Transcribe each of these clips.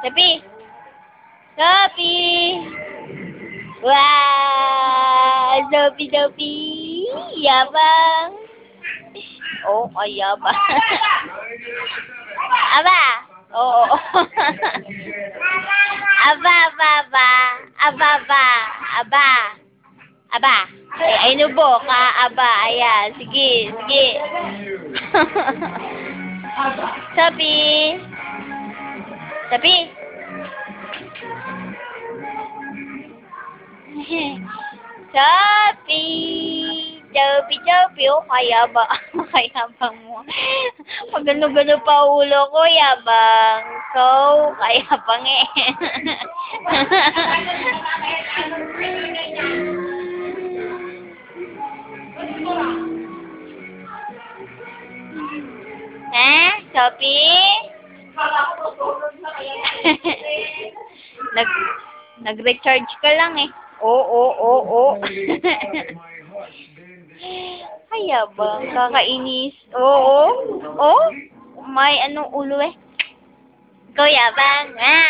Sophie! Sophie! Wow! Sophie! Yabang! Oh, ay yabang. Aba! Oo. Aba. Aba. Ay, nubo ka. Aba, ayan. Sige. Sophie! Sophie! Sophie, oh, kayabang mo. Pag gano-gano pa ulo ko, yabang. So, kayabang eh. Sophie? Nag-recharge ka lang eh. Oo. Ay, yabang. Kakainis. Oo. Oh? May anong ulo eh. Ikaw yabang, ha?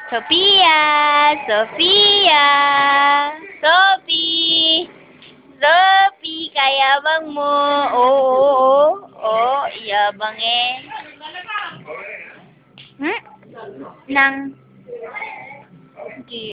Sophie! Sophie, kayabang mo. Oo. Yabang eh. Nang